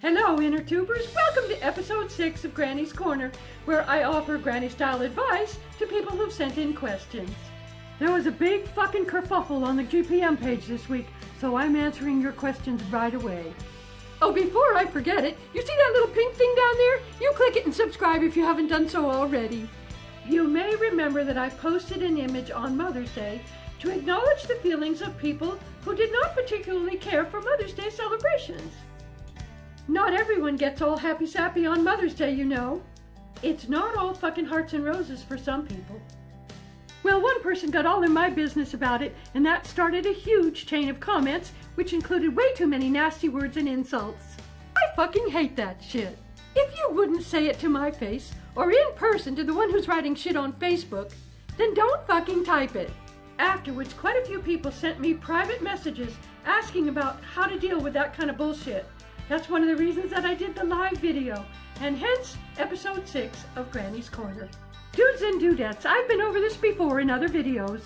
Hello, Inner Tubers. Welcome to episode 6 of Granny's Corner, where I offer Granny-style advice to people who've sent in questions. There was a big fucking kerfuffle on the GPM page this week, so I'm answering your questions right away. Oh, before I forget it, you see that little pink thing down there? You click it and subscribe if you haven't done so already. You may remember that I posted an image on Mother's Day to acknowledge the feelings of people who did not particularly care for Mother's Day celebrations. Not everyone gets all happy-sappy on Mother's Day, you know. It's not all fucking hearts and roses for some people. Well, one person got all in my business about it, and that started a huge chain of comments, which included way too many nasty words and insults. I fucking hate that shit. If you wouldn't say it to my face, or in person to the one who's writing shit on Facebook, then don't fucking type it. Afterwards, quite a few people sent me private messages asking about how to deal with that kind of bullshit. That's one of the reasons that I did the live video, and hence episode 6 of Granny's Corner. Dudes and dudettes, I've been over this before in other videos.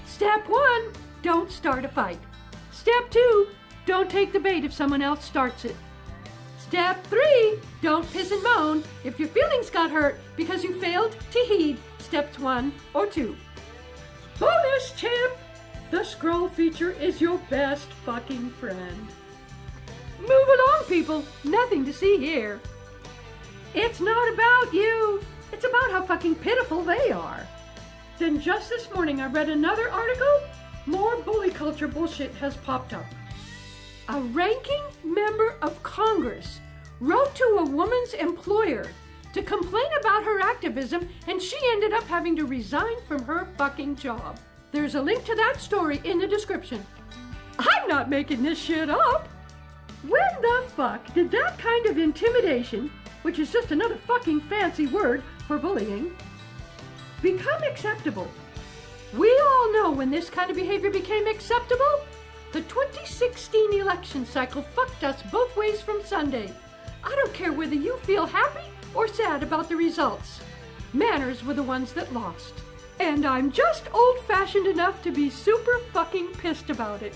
Step 1, don't start a fight. Step 2, don't take the bait if someone else starts it. Step 3, don't piss and moan if your feelings got hurt because you failed to heed steps 1 or 2. Bonus tip! The scroll feature is your best fucking friend. Move along, people. Nothing to see here. It's not about you. It's about how fucking pitiful they are. Then just this morning I read another article. More bully culture bullshit has popped up. A ranking member of Congress wrote to a woman's employer to complain about her activism, and she ended up having to resign from her fucking job. There's a link to that story in the description. I'm not making this shit up. When the fuck did that kind of intimidation, which is just another fucking fancy word for bullying, become acceptable? We all know when this kind of behavior became acceptable. The 2016 election cycle fucked us both ways from Sunday. I don't care whether you feel happy or sad about the results. Manners were the ones that lost. And I'm just old-fashioned enough to be super fucking pissed about it.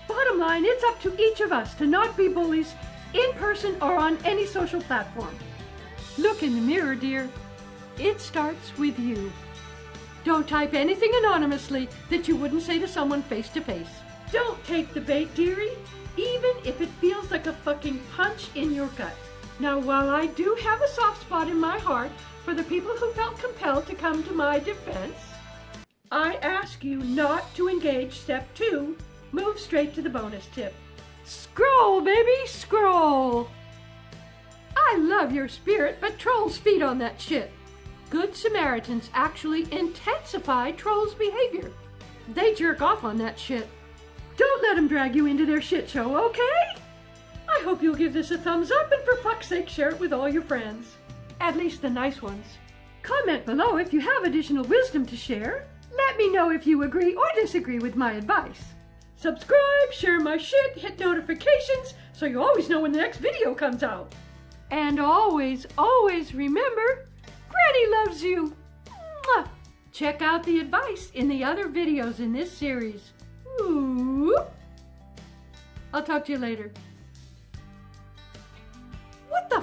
Bottom line, it's up to each of us to not be bullies in person or on any social platform. Look in the mirror, dear. It starts with you. Don't type anything anonymously that you wouldn't say to someone face to face. Don't take the bait, dearie, even if it feels like a fucking punch in your gut. Now, while I do have a soft spot in my heart for the people who felt compelled to come to my defense, I ask you not to engage step 2. Move straight to the bonus tip. Scroll, baby, scroll! I love your spirit, but trolls feed on that shit. Good Samaritans actually intensify trolls' behavior. They jerk off on that shit. Don't let them drag you into their shit show, okay? I hope you'll give this a thumbs up and for fuck's sake share it with all your friends. At least the nice ones. Comment below if you have additional wisdom to share. Let me know if you agree or disagree with my advice. Subscribe, share my shit, hit notifications so you always know when the next video comes out. And always, always remember, Granny loves you. Mwah! Check out the advice in the other videos in this series. Ooh. I'll talk to you later. What the